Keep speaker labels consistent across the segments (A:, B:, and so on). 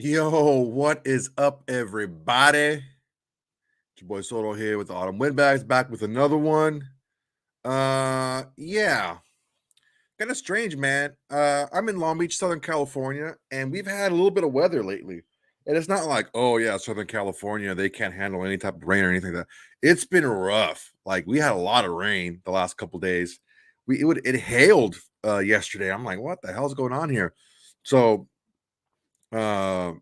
A: Yo, what is up, everybody? It's your boy Soto here with the Autumn Windbags, back with another one. Yeah, kind of strange, man. I'm in Long Beach, Southern California, and we've had a little bit of weather lately. And it's not like, oh yeah, Southern California, they can't handle any type of rain or anything like that. It's been rough. Like we had a lot of rain the last couple days. It hailed yesterday. I'm like, what the hell's going on here? So uh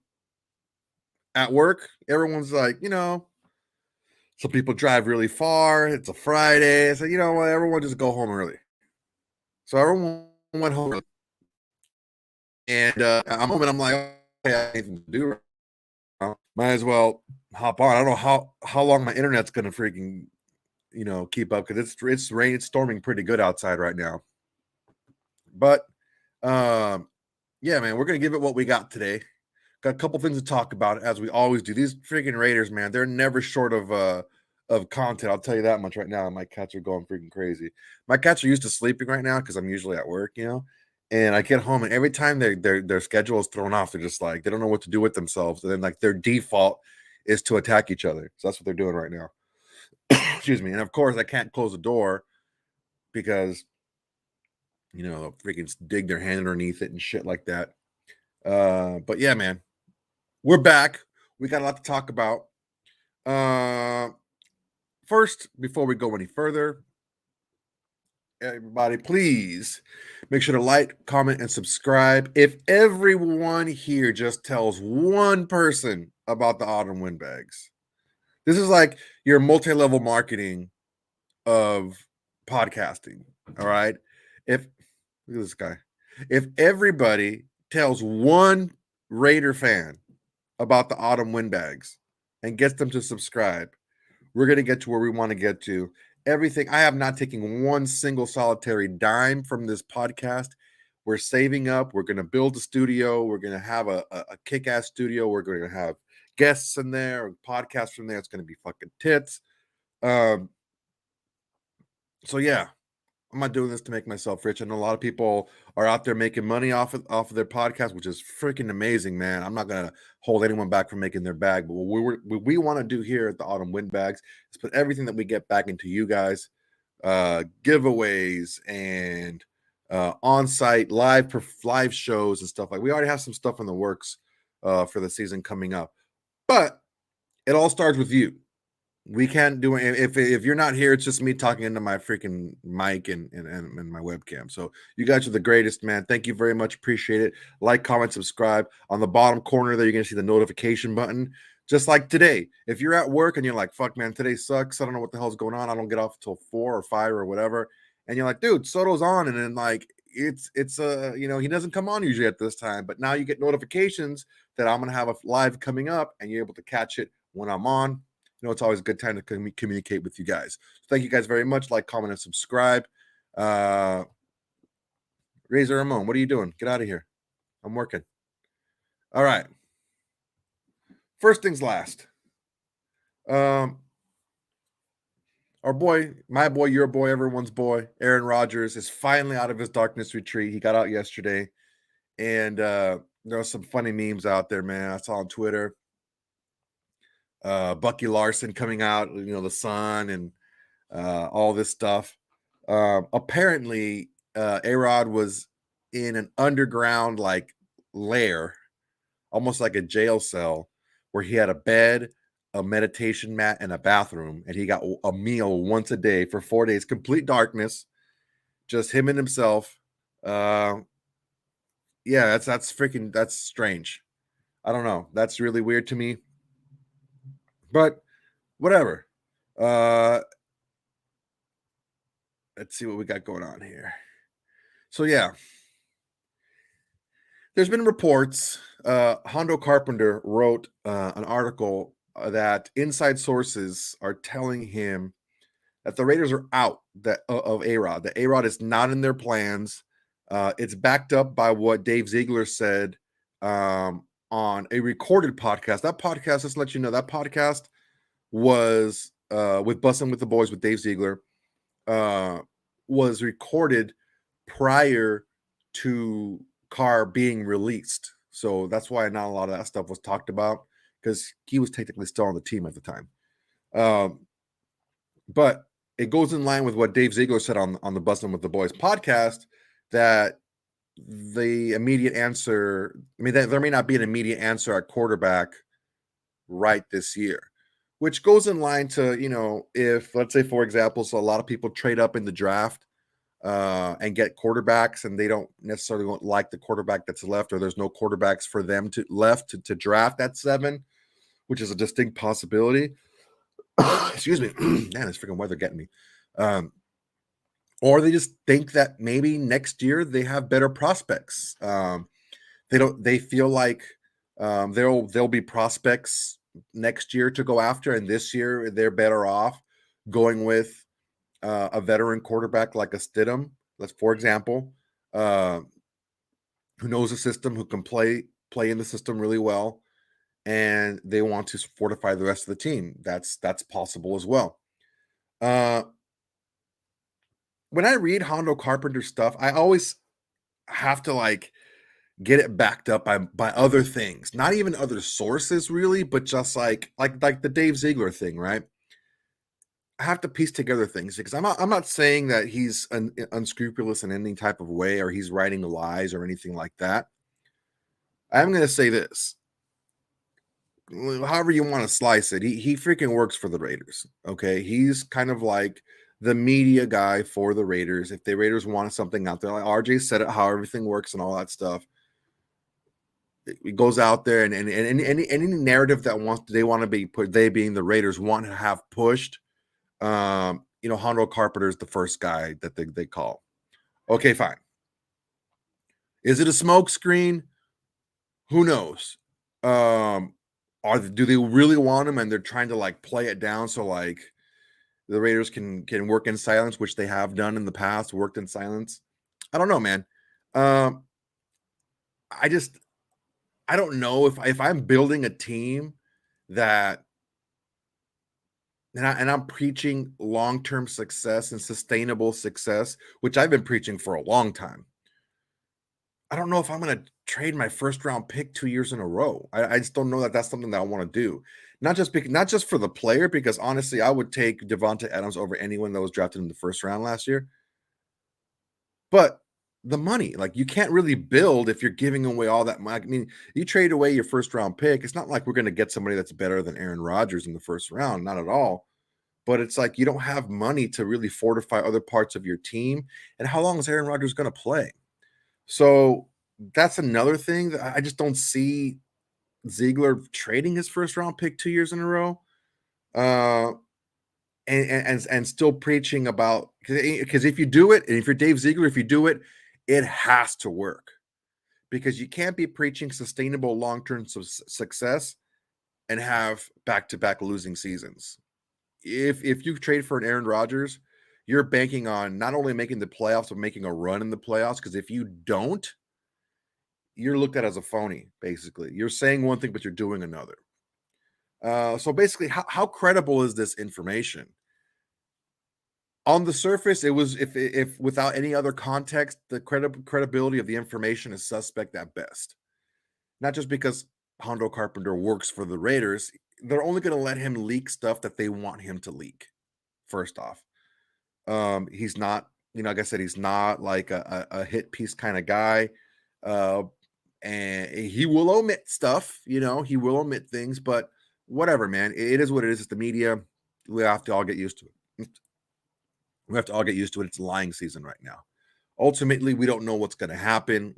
A: at work, everyone's like, some people drive really far. It's a Friday. So, you know what? Everyone just go home early. So everyone went home early. And I'm home and I'm like, okay, I have anything to do right now. Might as well hop on. I don't know how long my internet's going to freaking, keep up because it's storming pretty good outside right now. But yeah, man, we're going to give it what we got today. Got a couple things to talk about as we always do. These freaking Raiders, man, they're never short of content. I'll tell you that much right now. My cats are going freaking crazy. My cats are used to sleeping right now because I'm usually at work, And I get home and every time their schedule is thrown off, they're just like they don't know what to do with themselves. And then like their default is to attack each other. So that's what they're doing right now. Excuse me. And of course, I can't close the door because they'll freaking dig their hand underneath it and shit like that. But yeah, man, we're back. We got a lot to talk about. First, before we go any further, everybody, please make sure to like, comment, and subscribe. If everyone here just tells one person about the Autumn Windbags, this is like your multi-level marketing of podcasting. All right. If look at this guy. If everybody tells one Raider fan about the Autumn Windbags and gets them to subscribe, we're going to get to where we want to get to. Everything. I have not taken one single solitary dime from this podcast. We're saving up. We're going to build a studio. We're going to have a kick-ass studio. We're going to have guests in there, podcasts from there. It's going to be fucking tits. So yeah, I'm not doing this to make myself rich. I know a lot of people are out there making money off of their podcast, which is freaking amazing, man. I'm not gonna hold anyone back from making their bag, but what we want to do here at the Autumn Windbags is put everything that we get back into you guys, giveaways and on-site live shows and stuff. Like we already have some stuff in the works for the season coming up, but it all starts with you. We can't do it if you're not here. It's just me talking into my freaking mic and my webcam. So you guys are the greatest, man. Thank you very much. Appreciate it. Like, comment, subscribe. On the bottom corner there, you're gonna see the notification button. Just like today, if you're at work and you're like, "Fuck, man, today sucks. I don't know what the hell's going on. I don't get off until 4 or 5 or whatever," and you're like, "Dude, Soto's on," and then like it's he doesn't come on usually at this time, but now you get notifications that I'm gonna have a live coming up, and you're able to catch it when I'm on. It's always a good time to communicate with you guys. So thank you guys very much. Like, comment, and subscribe. Razor Ramon, what are you doing? Get out of here. I'm working. All right. First things last. Our boy, my boy, your boy, everyone's boy, Aaron Rodgers is finally out of his darkness retreat. He got out yesterday, and there are some funny memes out there, man. I saw on Twitter. Bucky Larson coming out, the sun and all this stuff. Apparently, A-Rod was in an underground like lair, almost like a jail cell, where he had a bed, a meditation mat, and a bathroom, and he got a meal once a day for 4 days, complete darkness, just him and himself. Yeah, that's strange. I don't know. That's really weird to me. But whatever. Let's see what we got going on here. So yeah, there's been reports. Hondo Carpenter wrote an article that inside sources are telling him that the Raiders are out of A-Rod. That A-Rod is not in their plans. It's backed up by what Dave Ziegler said on a recorded podcast. That podcast, just to let you know, that podcast was with Bussin' with the Boys with Dave Ziegler. Was recorded prior to Carr being released. So that's why not a lot of that stuff was talked about because he was technically still on the team at the time. But it goes in line with what Dave Ziegler said on the Bustin' with the Boys podcast that the immediate answer, I mean, there may not be an immediate answer at quarterback right this year, which goes in line to, if, let's say, for example, so a lot of people trade up in the draft and get quarterbacks and they don't necessarily like the quarterback that's left, or there's no quarterbacks for them to draft at 7, which is a distinct possibility. Excuse me. Man, this freaking weather getting me. Or they just think that maybe next year they have better prospects. They feel like there'll be prospects next year to go after, and this year they're better off going with a veteran quarterback like a Stidham, for example, who knows the system, who can play in the system really well, and they want to fortify the rest of the team. That's possible as well. When I read Hondo Carpenter stuff, I always have to get it backed up by other things, not even other sources really, but just like the Dave Ziegler thing, right? I have to piece together things because I'm not saying that he's unscrupulous in any type of way or he's writing lies or anything like that. I'm going to say this. However you want to slice it, he freaking works for the Raiders. Okay, he's kind of like the media guy for the Raiders. If the Raiders want something out there, like RJ said it, how everything works and all that stuff, it goes out there and any narrative that they want to be put, they being the Raiders want to have pushed. Hondo Carpenter is the first guy that they call. Okay, fine. Is it a smoke screen? Who knows? Do they really want him and they're trying to play it down so the Raiders can work in silence, which they have done in the past, worked in silence? I don't know, man. I don't know if I'm building a team that and I'm preaching long-term success and sustainable success, which I've been preaching for a long time. I don't know if I'm going to trade my first round pick 2 years in a row. I just don't know that that's something that I want to do. Not just for the player, because honestly, I would take Devonta Adams over anyone that was drafted in the first round last year. But the money, you can't really build if you're giving away all that money. I mean, you trade away your first round pick. It's not like we're going to get somebody that's better than Aaron Rodgers in the first round. Not at all. But it's like you don't have money to really fortify other parts of your team. And how long is Aaron Rodgers going to play? So that's another thing that I just don't see Ziegler trading his first round pick 2 years in a row. And still preaching about, because if you do it, and if you're Dave Ziegler, if you do it, it has to work, because you can't be preaching sustainable long-term success and have back-to-back losing seasons. If you trade for an Aaron Rodgers, you're banking on not only making the playoffs, but making a run in the playoffs. Because if you don't, you're looked at as a phony, basically. You're saying one thing, but you're doing another. So basically, how credible is this information? On the surface, it was, if without any other context, the credibility of the information is suspect at best. Not just because Hondo Carpenter works for the Raiders. They're only going to let him leak stuff that they want him to leak. First off, he's not, like I said, he's not like a hit piece kind of guy. And he will omit stuff, he will omit things, but whatever, man. It is what it is. It's the media. We have to all get used to it. It's lying season right now. Ultimately, we don't know what's going to happen.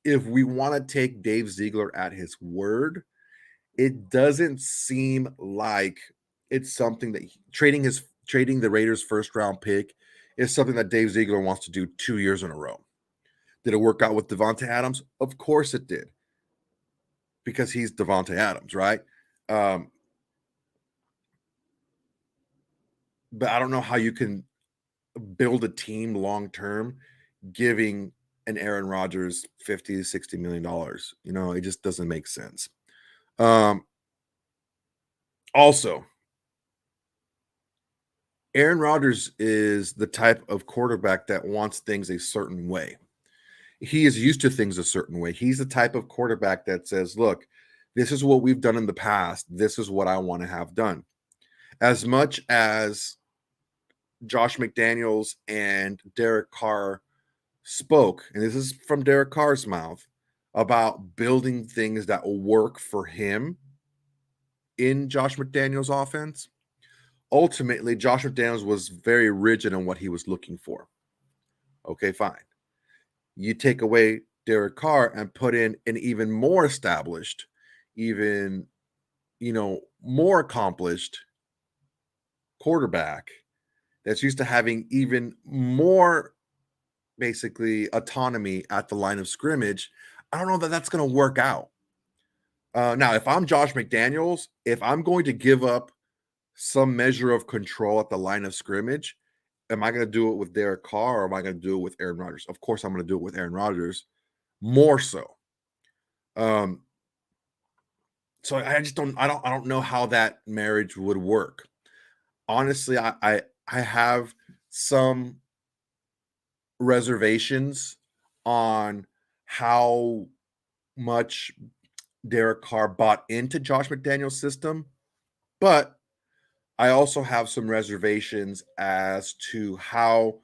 A: If we want to take Dave Ziegler at his word, it doesn't seem like it's something that trading the Raiders' first round pick is something that Dave Ziegler wants to do 2 years in a row. Did it work out with Devonta Adams? Of course it did, because he's Devonta Adams, right? But I don't know how you can build a team long term giving an Aaron Rodgers $50 to $60 million. It just doesn't make sense. Also, Aaron Rodgers is the type of quarterback that wants things a certain way. he is used to things a certain way. He's the type of quarterback that says, look, this is what we've done in the past. This is what I want to have done. As much as Josh McDaniels and Derek Carr spoke, and this is from Derek Carr's mouth, about building things that will work for him in Josh McDaniels' offense. Ultimately, Josh McDaniels was very rigid on what he was looking for. Okay, fine. You take away Derek Carr and put in an even more established, even, more accomplished quarterback that's used to having even more basically autonomy at the line of scrimmage. I don't know that that's going to work out. Now, if I'm Josh McDaniels, if I'm going to give up some measure of control at the line of scrimmage, am I going to do it with Derek Carr or am I going to do it with Aaron Rodgers? Of course, I'm going to do it with Aaron Rodgers more so. So I just don't know how that marriage would work. Honestly, I have some reservations on how much Derek Carr bought into Josh McDaniels' system, but I also have some reservations as to how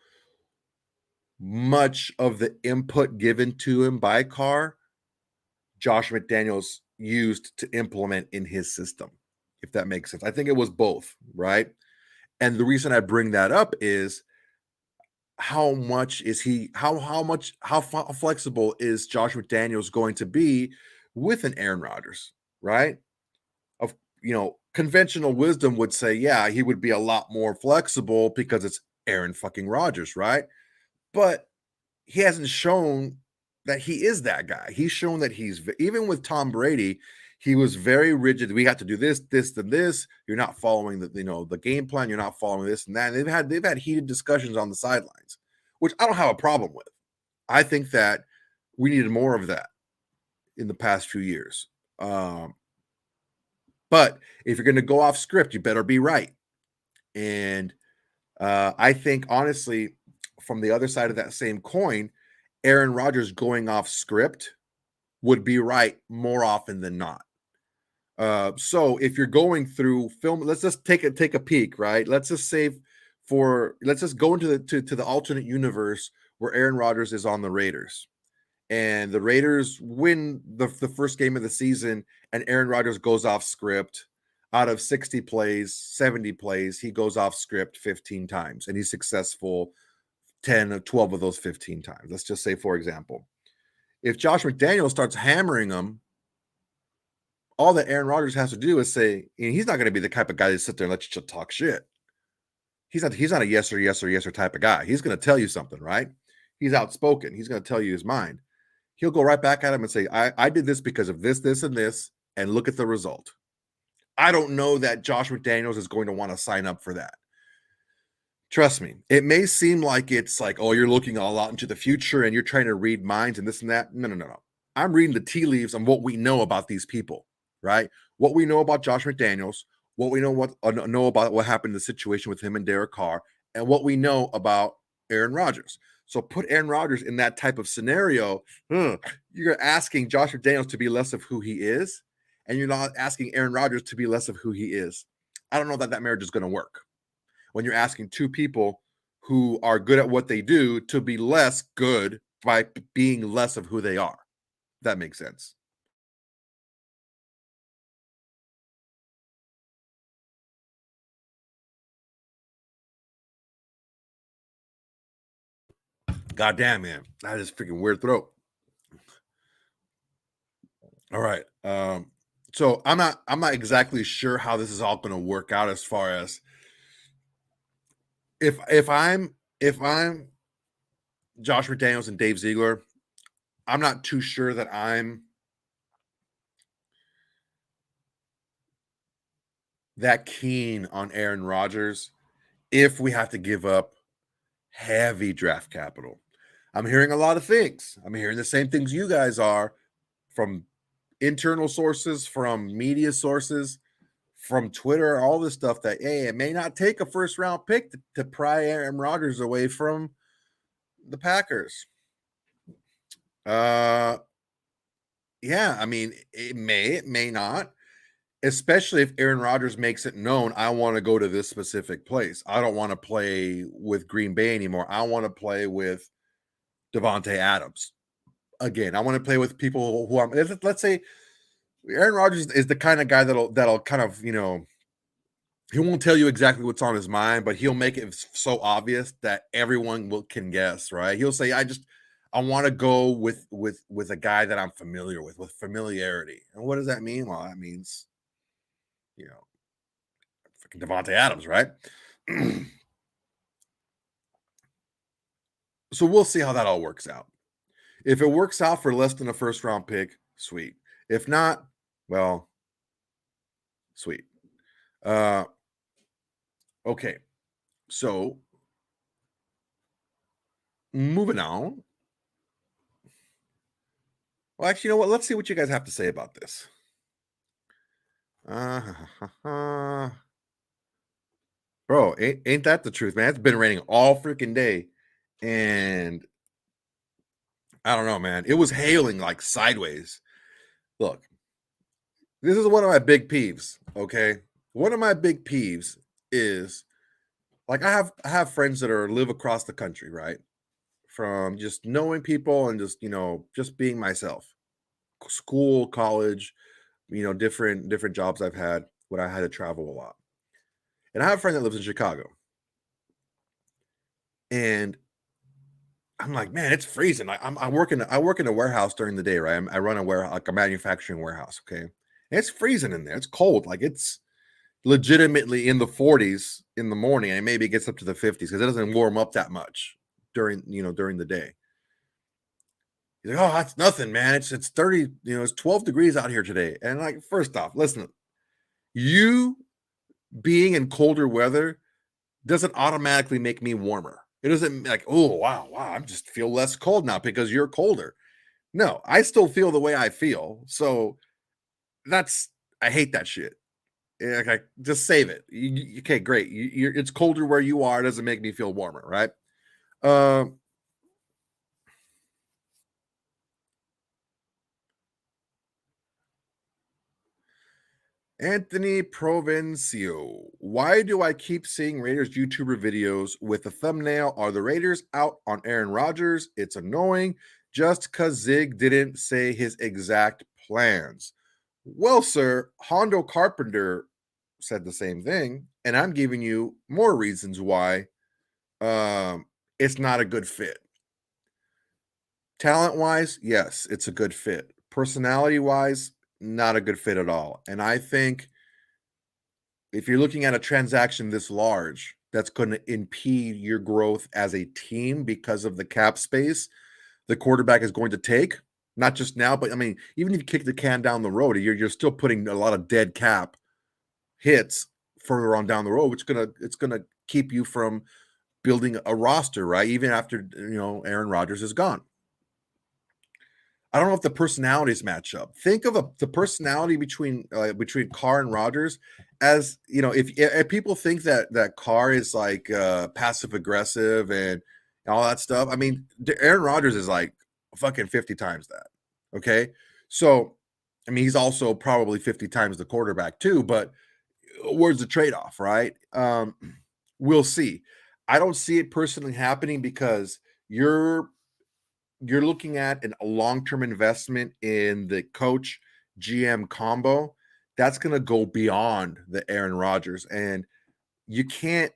A: much of the input given to him by Carr Josh McDaniels used to implement in his system, if that makes sense. I think it was both, right? And the reason I bring that up is how much is he how flexible is Josh McDaniels going to be with an Aaron Rodgers, right? Of conventional wisdom would say, yeah, he would be a lot more flexible because it's Aaron fucking Rodgers, right? But he hasn't shown that he is that guy. He's shown that even with Tom Brady, he was very rigid. We got to do this, this, and this. You're not following the game plan. You're not following this and that. And they've had heated discussions on the sidelines, which I don't have a problem with. I think that we needed more of that in the past few years. But if you're going to go off script, you better be right. And I think, honestly, from the other side of that same coin, Aaron Rodgers going off script would be right more often than not. So if you're going through film, let's just take a peek, right? Let's just go into the alternate universe where Aaron Rodgers is on the Raiders. And the Raiders win the first game of the season, and Aaron Rodgers goes off script. Out of 60 plays, 70 plays, he goes off script 15 times, and he's successful 10 or 12 of those 15 times. Let's just say, for example, if Josh McDaniels starts hammering him, all that Aaron Rodgers has to do is say, he's not going to be the type of guy to sit there and let you talk shit. He's not a yes or type of guy. He's going to tell you something, right? He's outspoken. He's going to tell you his mind. He'll go right back at him and say, I did this because of this, this, and this, and look at the result. I don't know that Josh McDaniels is going to want to sign up for that. Trust me, it may seem like it's like, oh, you're looking a lot into the future and you're trying to read minds and this and that. No. I'm reading the tea leaves on what we know about these people, right? What we know about Josh McDaniels, what we know about what happened in the situation with him and Derek Carr, and what we know about Aaron Rodgers. So put Aaron Rodgers in that type of scenario. You're asking Josh McDaniels to be less of who he is, and you're not asking Aaron Rodgers to be less of who he is. I don't know that marriage is going to work when you're asking two people who are good at what they do to be less good by being less of who they are. If that makes sense. God damn, man. That is freaking weird throat. All right. So I'm not exactly sure how this is all going to work out as far as if I'm Josh McDaniels and Dave Ziegler, I'm not too sure that I'm that keen on Aaron Rodgers if we have to give up heavy draft capital. I'm hearing a lot of things. I'm hearing the same things you guys are from internal sources, from media sources, from Twitter, all this stuff that, hey, it may not take a first round pick to pry Aaron Rodgers away from the Packers. Uh, yeah, I mean, it may not, especially if Aaron Rodgers makes it known, I want to go to this specific place. I don't want to play with Green Bay anymore. I want to play with Devontae Adams again. I want to play with people who I'm. Let's say Aaron Rodgers is the kind of guy that'll kind of he won't tell you exactly what's on his mind, but he'll make it so obvious that everyone can guess, right? He'll say, I want to go with a guy that I'm familiar with familiarity." And what does that mean? Well, that means you know, freaking Devontae Adams, right? So we'll see how that all works out. If it works out for less than a first round pick, sweet. If not, well, sweet. Uh, okay. So moving on. Well, actually, you know what? Let's see what you guys have to say about this. Uh, Bro, ain't that the truth, man? It's been raining all freaking day. And I don't know, man. It was hailing like sideways. Look, this is one of my big peeves. Okay. One of my big peeves is like I have friends that live across the country, right? From just knowing people and just, just being myself. School, college, different jobs I've had when I had to travel a lot. And I have a friend that lives in Chicago. And I'm like, man, it's freezing. I work in a warehouse during the day, right? I run a warehouse, like a manufacturing warehouse. Okay, and it's freezing in there. It's cold. Like it's legitimately in the 40s in the morning, and maybe it gets up to the 50s because it doesn't warm up that much during the day. He's like, oh, that's nothing, man. It's 30, it's 12 degrees out here today. And like, first off, listen, you being in colder weather doesn't automatically make me warmer. It doesn't like, oh wow, I just feel less cold now because you're colder. No, I still feel the way I feel. So that's I hate that shit. Yeah, okay, just save it. Okay, great. It's colder where you are. It doesn't make me feel warmer, right? Um, Anthony Provencio. Why do I keep seeing Raiders YouTuber videos with the thumbnail? Are the Raiders out on Aaron Rodgers? It's annoying just because Zig didn't say his exact plans. Well, sir, Hondo Carpenter said the same thing, and I'm giving you more reasons why it's not a good fit. Talent wise, yes, it's a good fit. Personality wise, not a good fit at all. And I think if you're looking at a transaction this large that's going to impede your growth as a team because of the cap space the quarterback is going to take, not just now, but I mean, even if you kick the can down the road, you're still putting a lot of dead cap hits further on down the road, which it's gonna keep you from building a roster, right? Even after Aaron Rodgers is gone. I don't know if the personalities match up. Think of the personality between Carr and Rodgers as if people think that Carr is like passive aggressive and all that stuff. I mean, Aaron Rodgers is like fucking 50 times that. Okay, so I mean he's also probably 50 times the quarterback too. But where's the trade off, right? We'll see. I don't see it personally happening because you're looking at a long-term investment in the coach GM combo that's going to go beyond the Aaron Rodgers, and you can't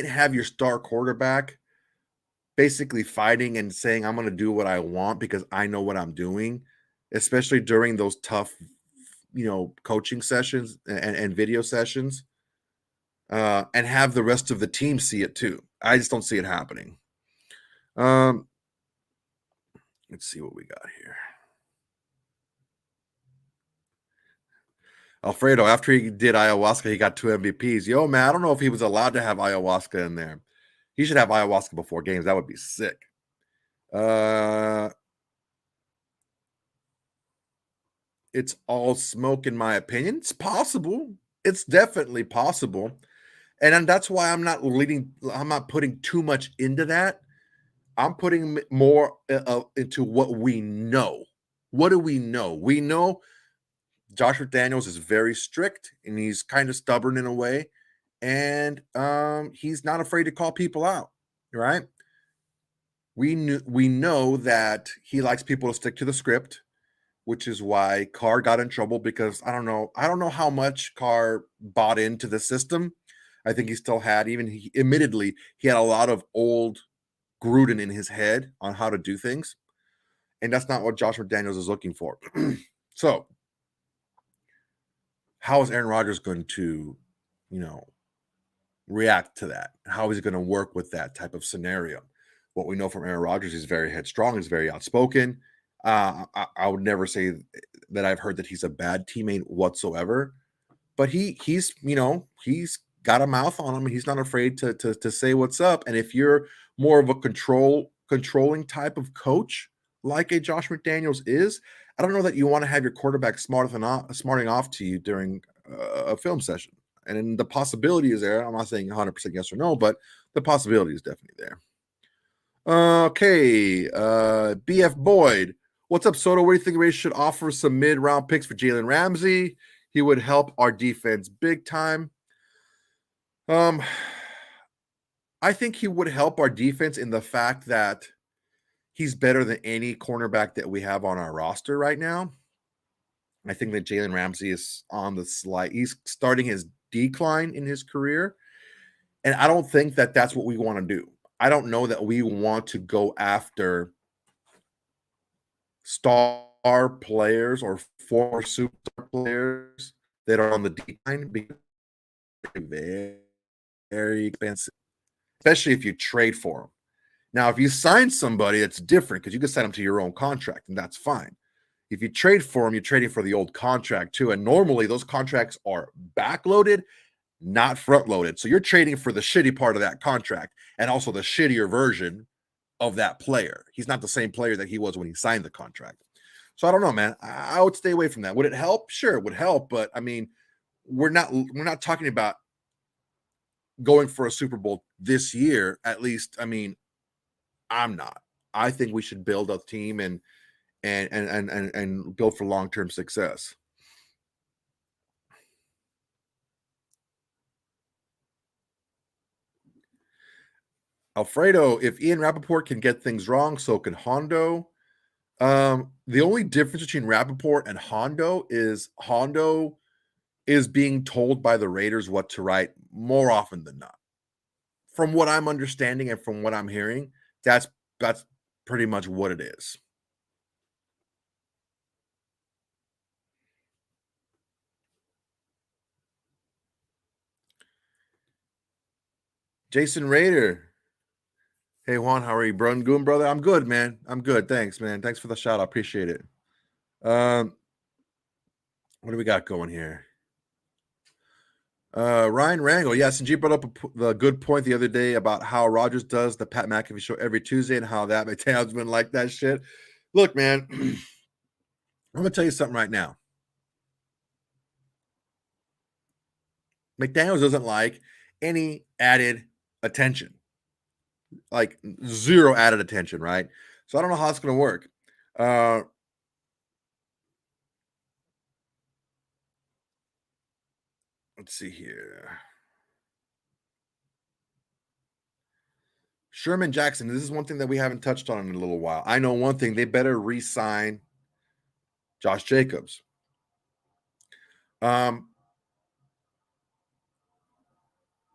A: have your star quarterback basically fighting and saying I'm going to do what I want because I know what I'm doing, especially during those tough coaching sessions and video sessions, and have the rest of the team see it too. I just don't see it happening. um Let's see what we got here. Alfredo, after he did ayahuasca, he got 2 MVPs. Yo, man, I don't know if he was allowed to have ayahuasca in there. He should have ayahuasca before games. That would be sick. It's all smoke, in my opinion. It's possible. It's definitely possible. And that's why I'm not putting too much into that. I'm putting more into what we know. What do we know? We know Josh McDaniels is very strict and he's kind of stubborn in a way, and he's not afraid to call people out. Right? We know that he likes people to stick to the script, which is why Carr got in trouble because I don't know how much Carr bought into the system. I think he still had, admittedly, he had a lot of old Gruden in his head on how to do things, and that's not what Josh McDaniels is looking for. So, how is Aaron Rodgers going to, you know, react to that? How is he going to work with that type of scenario? What we know from Aaron Rodgers, he's very headstrong, he's very outspoken. I would never say that I've heard that he's a bad teammate whatsoever, but he's got a mouth on him and he's not afraid to say what's up. And if you're more of a controlling type of coach like a Josh McDaniels is, I don't know that you want to have your quarterback smarting off to you during a film session. And the possibility is there. I'm not saying 100% yes or no, but the possibility is definitely there. Okay, BF Boyd. What's up, Soto? What do you think we should offer some mid-round picks for Jalen Ramsey? He would help our defense big time. I think he would help our defense in the fact that he's better than any cornerback that we have on our roster right now. I think that Jalen Ramsey is on the slide. He's starting his decline in his career, and I don't think that that's what we want to do. I don't know that we want to go after star players or former superstar players that are on the decline because they're very expensive, especially if you trade for them. Now, if you sign somebody, that's different because you can sign them to your own contract, and that's fine. If you trade for them, you're trading for the old contract too. And normally those contracts are backloaded, not front loaded. So you're trading for the shitty part of that contract and also the shittier version of that player. He's not the same player that he was when he signed the contract. So I don't know, man. I would stay away from that. Would it help? Sure, it would help. But I mean, we're not talking about going for a Super Bowl this year. At least, I mean, I'm not. I think we should build a team and build for long-term success. Alfredo, if Ian Rappaport can get things wrong, so can Hondo. The only difference between Rappaport and Hondo is being told by the Raiders what to write more often than not. From what I'm understanding and from what I'm hearing, that's pretty much what it is. Jason Rader. Hey Juan, how are you, bro? Goon brother? I'm good, man. I'm good. Thanks, man. Thanks for the shout. I appreciate it. What do we got going here? Ryan Rangel. Yes, and G brought up the good point the other day about how Rodgers does the Pat McAfee show every Tuesday and how that McDaniel's been like that shit. Look, man, I'm gonna tell you something right now. McDaniel's doesn't like any added attention, like zero added attention, right? So I don't know how it's gonna work. Let's see here. Sherman Jackson. This is one thing that we haven't touched on in a little while. I know one thing: they better re-sign Josh Jacobs.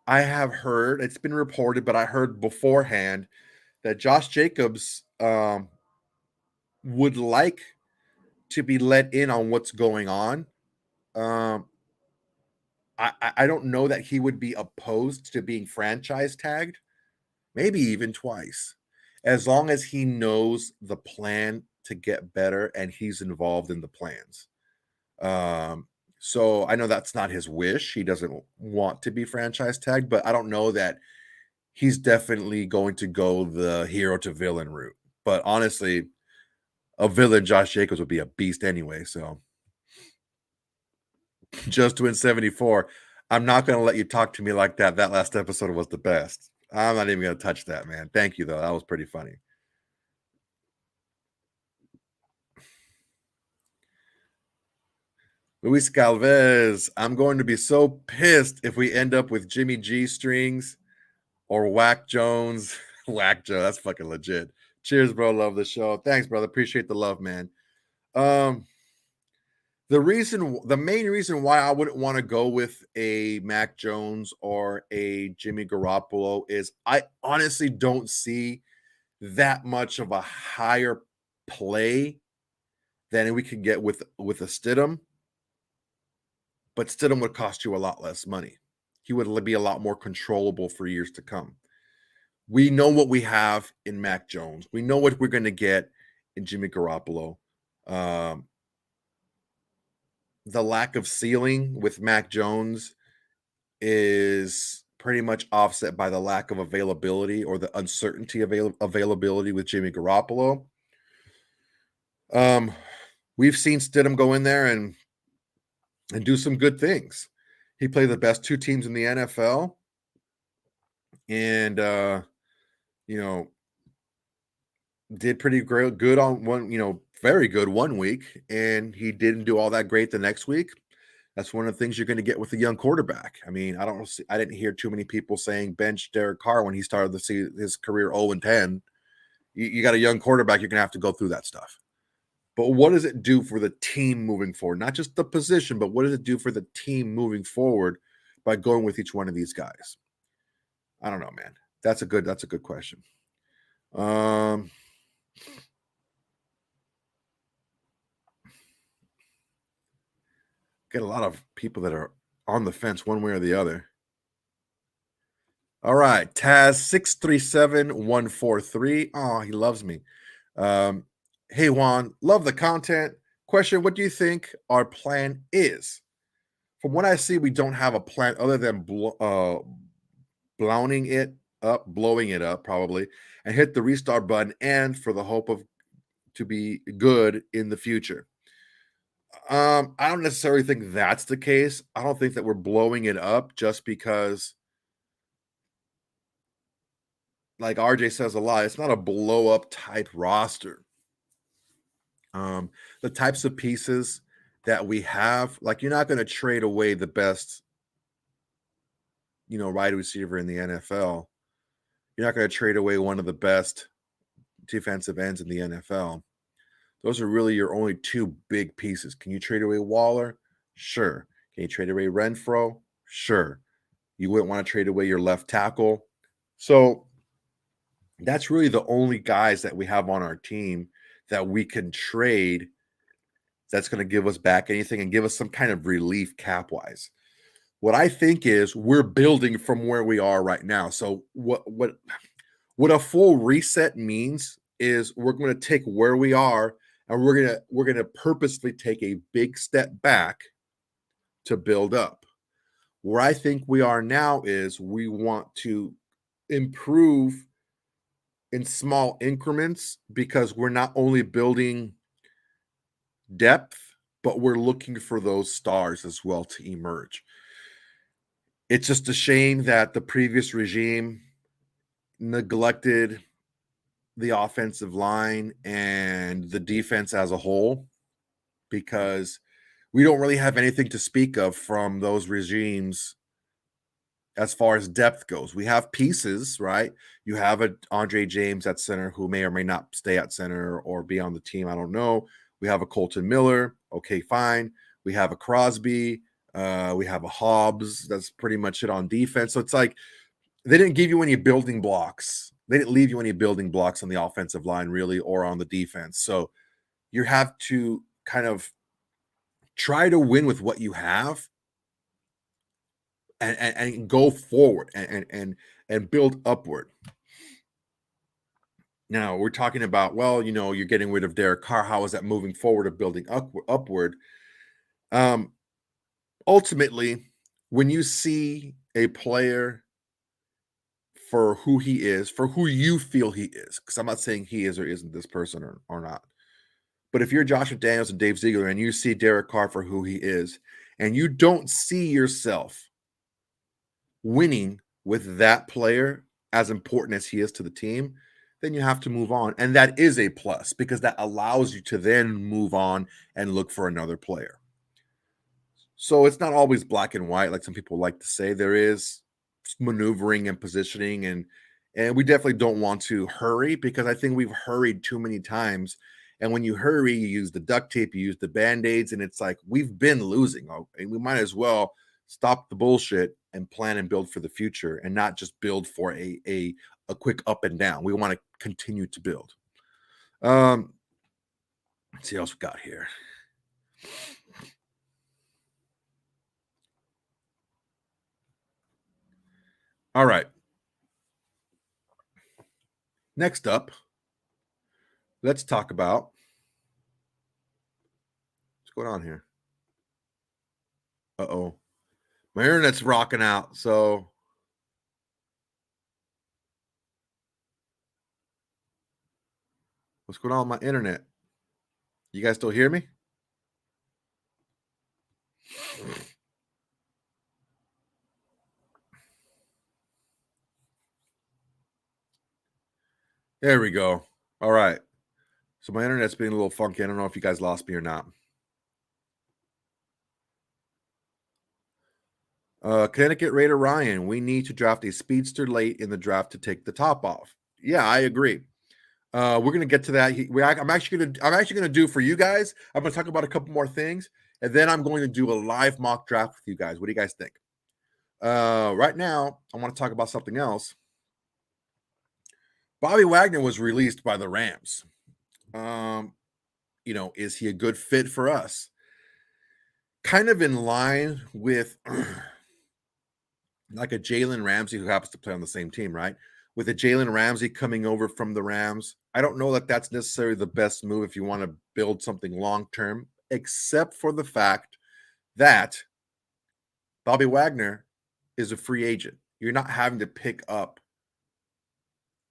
A: I have heard, it's been reported, but I heard beforehand that Josh Jacobs would like to be let in on what's going on. I don't know that he would be opposed to being franchise tagged, maybe even twice, as long as he knows the plan to get better and he's involved in the plans. So I know that's not his wish. He doesn't want to be franchise tagged, but I don't know that he's definitely going to go the hero to villain route. But honestly, a villain Josh Jacobs would be a beast anyway. So just to win 74. I'm not going to let you talk to me like that. That last episode was the best. I'm not even going to touch that, man. Thank you, though. That was pretty funny. Luis Galvez, I'm going to be so pissed if we end up with Jimmy G strings or Whack Jones. Whack Joe, that's fucking legit. Cheers, bro. Love the show. Thanks, brother. Appreciate the love, man. Um, the main reason why I wouldn't want to go with a Mac Jones or a Jimmy Garoppolo is I honestly don't see that much of a higher play than we could get with a Stidham. But Stidham would cost you a lot less money. He would be a lot more controllable for years to come. We know what we have in Mac Jones. We know what we're going to get in Jimmy Garoppolo. The lack of ceiling with Mac Jones is pretty much offset by the lack of availability or the uncertainty of availability with Jimmy Garoppolo. We've seen Stidham go in there and do some good things. He played the best two teams in the NFL, and did pretty good on one, very good one week, and he didn't do all that great the next week. That's one of the things you're going to get with a young quarterback. I mean, I didn't hear too many people saying bench Derek Carr when he started his career 0-10. You got a young quarterback, you're going to have to go through that stuff. But what does it do for the team moving forward? Not just the position, but what does it do for the team moving forward by going with each one of these guys? I don't know, man. That's a good question. Get a lot of people that are on the fence one way or the other. All right, Taz 637143. Oh, he loves me. Hey Juan, love the content. Question: what do you think our plan is? From what I see, we don't have a plan other than blowing it up probably, and hit the restart button, and for the hope of to be good in the future. I don't necessarily think that's the case. I don't think that we're blowing it up just because, like RJ says a lot, it's not a blow up type roster. The types of pieces that we have, like you're not going to trade away the best, wide receiver in the NFL. You're not going to trade away one of the best defensive ends in the NFL. Those are really your only two big pieces. Can you trade away Waller? Sure. Can you trade away Renfro? Sure. You wouldn't want to trade away your left tackle. So that's really the only guys that we have on our team that we can trade that's going to give us back anything and give us some kind of relief cap-wise. What I think is we're building from where we are right now. So what a full reset means is we're going to take where we are and we're going to purposely take a big step back to build up. Where I think we are now is we want to improve in small increments because we're not only building depth, but we're looking for those stars as well to emerge. It's just a shame that the previous regime neglected the offensive line and the defense as a whole, because we don't really have anything to speak of from those regimes as far as depth goes. We have pieces, right? You have a Andre James at center who may or may not stay at center or be on the team. I don't know. We have a Colton Miller. Okay, fine. We have a Crosby. We have a Hobbs. That's pretty much it on defense. So it's like they didn't give you any building blocks. They didn't leave you any building blocks on the offensive line, really, or on the defense. So you have to kind of try to win with what you have and go forward and build upward. Now we're talking about, well, you're getting rid of Derek Carr. How is that moving forward or building upward? Ultimately, when you see a player for who he is, for who you feel he is, because I'm not saying he is or isn't this person or not. But if you're Josh McDaniels and Dave Ziegler and you see Derek Carr for who he is, and you don't see yourself winning with that player as important as he is to the team, then you have to move on. And that is a plus because that allows you to then move on and look for another player. So it's not always black and white like some people like to say. There is maneuvering and positioning, and we definitely don't want to hurry because I think we've hurried too many times. And when you hurry, you use the duct tape, you use the band-aids, and it's like we've been losing. And we might as well stop the bullshit and plan and build for the future and not just build for a quick up and down. We want to continue to build. Let's see what else we got here. All right. Next up, let's talk about what's going on here. Uh-oh. My internet's rocking out, so what's going on with my internet? You guys still hear me? There we go. All right. So my internet's being a little funky. I don't know if you guys lost me or not. Connecticut Raider Ryan, we need to draft a speedster late in the draft to take the top off. Yeah, I agree. We're gonna get to that. I'm actually gonna do for you guys. I'm gonna talk about a couple more things, and then I'm going to do a live mock draft with you guys. What do you guys think? Right now, I want to talk about something else. Bobby Wagner was released by the Rams. Is he a good fit for us? Kind of in line with like a Jalen Ramsey who happens to play on the same team, right? With a Jalen Ramsey coming over from the Rams, I don't know that that's necessarily the best move if you want to build something long term, except for the fact that Bobby Wagner is a free agent. You're not having to pick up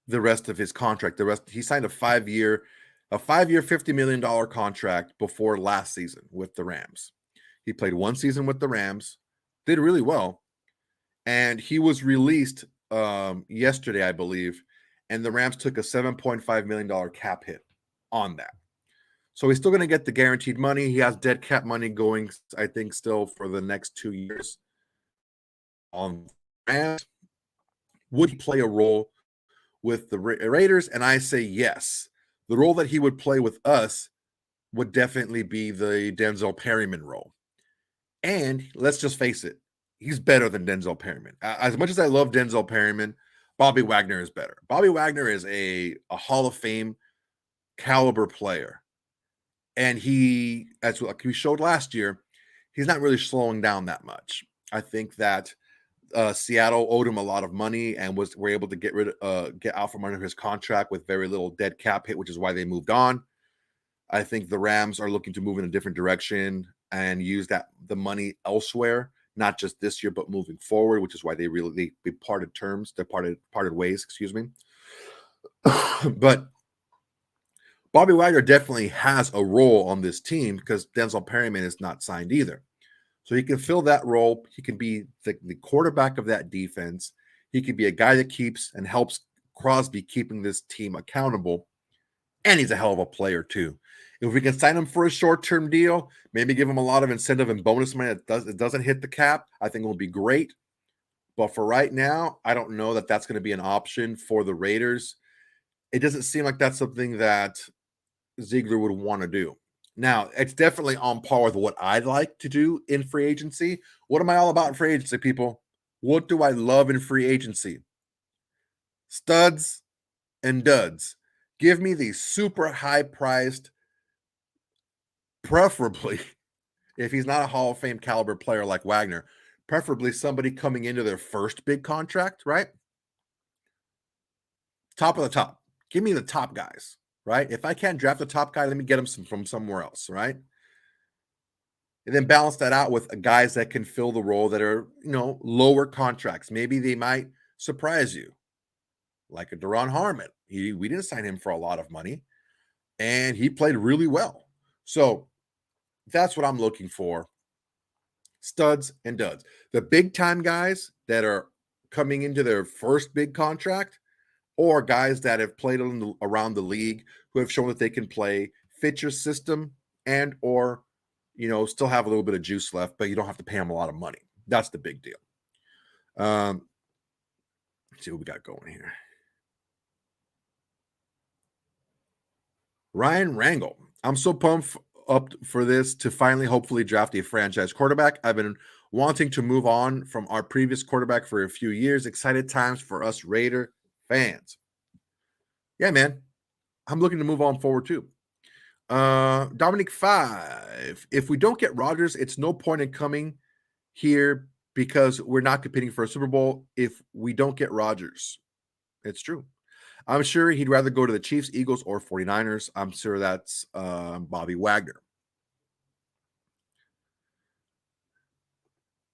A: the rest of his contract. He signed a 5-year, $50 million contract before last season with the Rams. He played one season with the Rams, did really well, and he was released yesterday, I believe, and the Rams took a $7.5 million cap hit on that. So he's still going to get the guaranteed money. He has dead cap money going, I think, still for the next 2 years. On Rams, would he play a role with the Raiders? And I say yes. The role that he would play with us would definitely be the Denzel Perryman role. And let's just face it, he's better than Denzel Perryman. As much as I love Denzel Perryman, Bobby Wagner is better. Bobby Wagner is a Hall of Fame caliber player. And he, as like we showed last year, he's not really slowing down that much. I think that Seattle owed him a lot of money and were able to get out from under his contract with very little dead cap hit, which is why they moved on. I think the Rams are looking to move in a different direction and use the money elsewhere, not just this year, but moving forward, which is why they parted terms. They parted ways, excuse me. But Bobby Wagner definitely has a role on this team because Denzel Perryman is not signed either. So he can fill that role. He can be the quarterback of that defense. He can be a guy that keeps and helps Crosby keeping this team accountable. And he's a hell of a player too. If we can sign him for a short-term deal, maybe give him a lot of incentive and bonus money that doesn't hit the cap, I think it will be great. But for right now, I don't know that that's going to be an option for the Raiders. It doesn't seem like that's something that Ziegler would want to do. Now, it's definitely on par with what I'd like to do in free agency. What am I all about in free agency, people? What do I love in free agency? Studs and duds. Give me the super high-priced, preferably, if he's not a Hall of Fame caliber player like Wagner, preferably somebody coming into their first big contract, right? Top of the top. Give me the top guys, right? If I can't draft the top guy, let me get him from somewhere else, right? And then balance that out with guys that can fill the role that are, lower contracts. Maybe they might surprise you, like a Daron Harmon. We didn't sign him for a lot of money, and he played really well. So that's what I'm looking for. Studs and duds. The big time guys that are coming into their first big contract, or guys that have played around the league who have shown that they can play, fit your system and or still have a little bit of juice left, but you don't have to pay him a lot of money. That's the big deal. Let's see what we got going here. Ryan Rangel. I'm so pumped up for this to finally, hopefully, draft a franchise quarterback. I've been wanting to move on from our previous quarterback for a few years. Excited times for us Raider fans. Yeah, man. I'm looking to move on forward too. Dominic 5. If we don't get Rodgers, it's no point in coming here because we're not competing for a Super Bowl if we don't get Rodgers. It's true. I'm sure he'd rather go to the Chiefs, Eagles, or 49ers. I'm sure that's Bobby Wagner.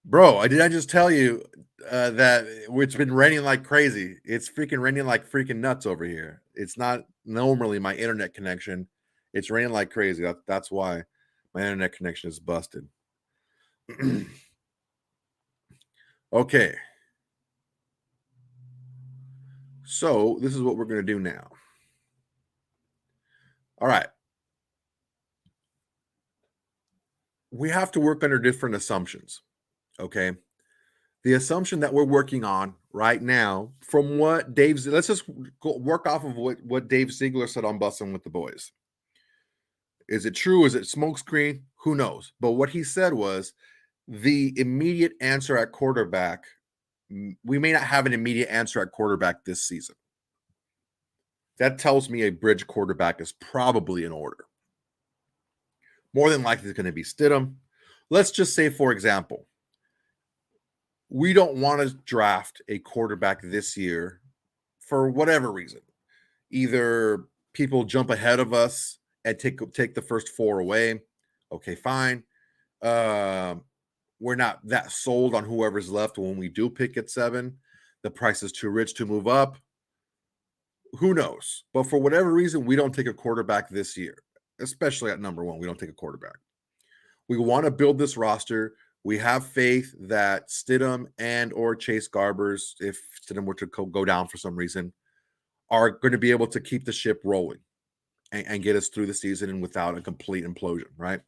A: Bro, did I just tell you that it's been raining like crazy? It's freaking raining like freaking nuts over here. It's not normally my internet connection. It's raining like crazy. That's why my internet connection is busted. Okay. So this is what we're going to do now. All right. We have to work under different assumptions. Okay. The assumption that we're working on right now, from what let's just work off of what Dave Ziegler said on Bussin' with the Boys. Is it true? Is it smokescreen? Who knows? But what he said was the immediate answer at quarterback, we may not have an immediate answer at quarterback this season. That tells me a bridge quarterback is probably in order. More than likely, it's going to be Stidham. Let's just say, for example, we don't want to draft a quarterback this year for whatever reason. Either people jump ahead of us and take the first 4 away. Okay, fine. We're not that sold on whoever's left when we do pick at 7. The price is too rich to move up. Who knows? But for whatever reason, we don't take a quarterback this year, especially at number 1. We don't take a quarterback. We want to build this roster. We have faith that Stidham and or Chase Garbers, if Stidham were to go down for some reason, are going to be able to keep the ship rolling and get us through the season and without a complete implosion, right?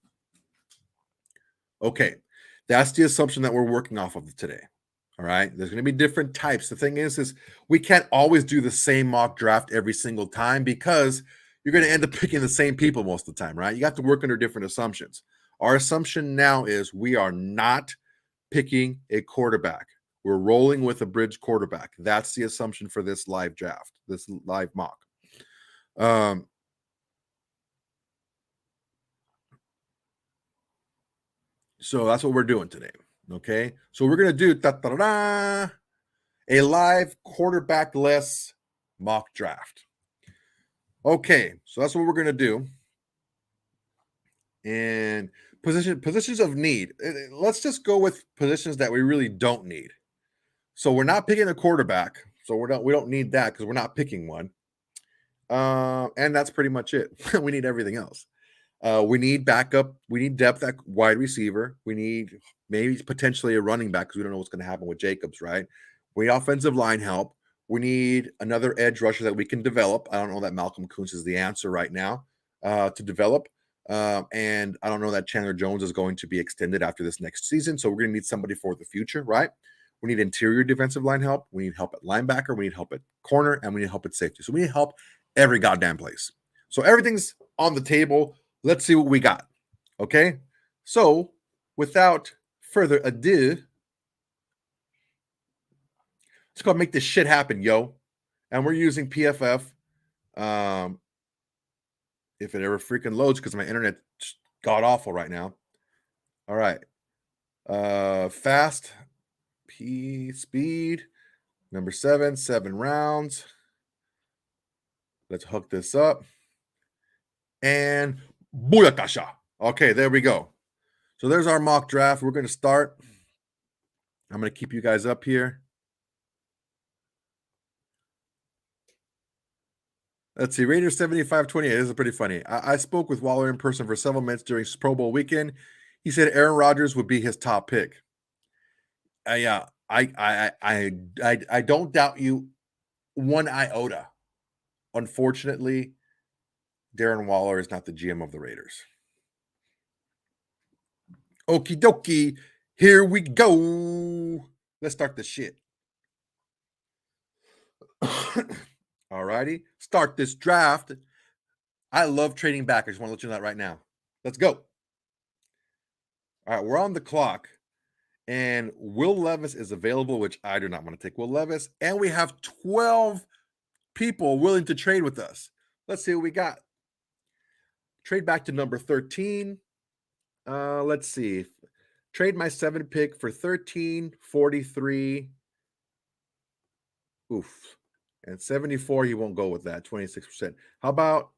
A: Okay, that's the assumption that we're working off of today. All right, there's going to be different types. The thing is we can't always do the same mock draft every single time because you're going to end up picking the same people most of the time, right? You have to work under different assumptions. Our assumption now is we are not picking a quarterback. We're rolling with a bridge quarterback. That's the assumption for this live draft, this live mock. So that's what we're doing today. Okay. So we're going to do a live quarterback-less mock draft. Okay. So that's what we're going to do. And positions of need. Let's just go with positions that we really don't need. So we're not picking a quarterback. So we don't need that because we're not picking one. And that's pretty much it. We need everything else. We need backup. We need depth at wide receiver. We need maybe potentially a running back because we don't know what's going to happen with Jacobs, right? We need offensive line help. We need another edge rusher that we can develop. I don't know that Malcolm Kuntz is the answer right now to develop. And I don't know that Chandler Jones is going to be extended after this next season. So we're going to need somebody for the future, right? We need interior defensive line help. We need help at linebacker. We need help at corner. And we need help at safety. So we need help every goddamn place. So everything's on the table. Let's see what we got. Okay. So without further ado, let's go make this shit happen, yo. And we're using PFF. If it ever freaking loads, because my internet god awful right now. All right. Fast speed. Number 7 rounds. Let's hook this up. And booyakasha. Okay, there we go. So there's our mock draft. We're going to start. I'm going to keep you guys up here. Let's see. Raiders 75-28. This is pretty funny. I spoke with Waller in person for several minutes during Pro Bowl weekend. He said Aaron Rodgers would be his top pick. Yeah, I don't doubt you one iota. Unfortunately, Darren Waller is not the GM of the Raiders. Okie dokie. Here we go. Let's start the shit. All righty. Start this draft. I love trading back. I just want to let you know that right now. Let's go. All right, we're on the clock. And Will Levis is available, which I do not want to take Will Levis. And we have 12 people willing to trade with us. Let's see what we got. Trade back to number 13. Let's see. Trade my 7 pick for 13, 43. Oof. And 74, he won't go with that, 26%. How about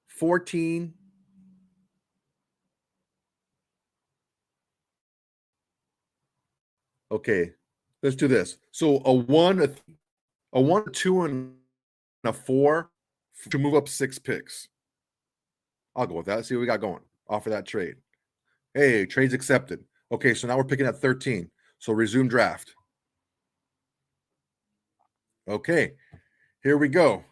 A: 14? Okay, let's do this. So a 1, a 2, and a 4 to move up 6 picks. I'll go with that. Let's see what we got going. Offer that trade. Hey, trade's accepted. Okay, so now we're picking at 13. So resume draft. Okay, here we go.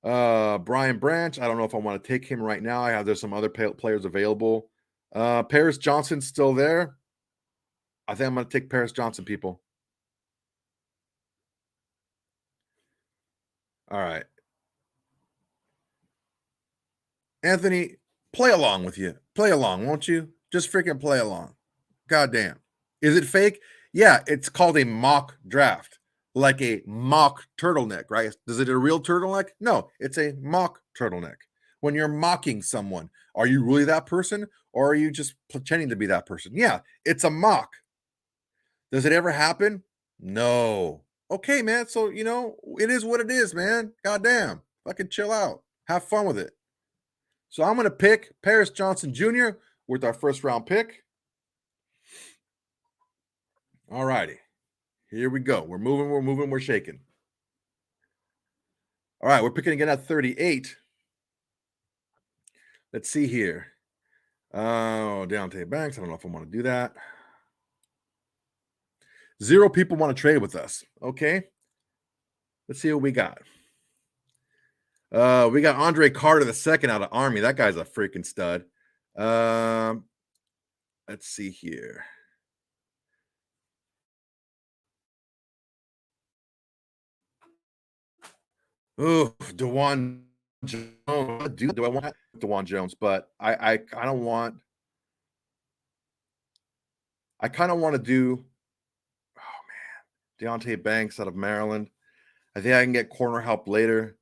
A: Brian Branch. I don't know if I want to take him right now. There's some other players available. Paris Johnson's still there. I think I'm going to take Paris Johnson, people. All right. Anthony, play along with you. Play along, won't you? Just freaking play along. Goddamn. Is it fake? Yeah, it's called a mock draft, like a mock turtleneck, right? Is it a real turtleneck? No, it's a mock turtleneck. When you're mocking someone, are you really that person or are you just pretending to be that person? Yeah, it's a mock. Does it ever happen? No. Okay, man. So, it is what it is, man. Goddamn. Fucking chill out. Have fun with it. So I'm going to pick Paris Johnson Jr. with our first round pick. All righty. Here we go. We're moving, we're shaking. All right, we're picking again at 38. Let's see here. Oh, Deontay Banks. I don't know if I want to do that. 0 people want to trade with us. Okay. Let's see what we got. We got Andre Carter II out of Army. That guy's a freaking stud. Let's see here. Oh, DeJuan Jones. Do I want DeJuan Jones? But I kind of want. I kind of want to do. Oh man, Deontay Banks out of Maryland. I think I can get corner help later.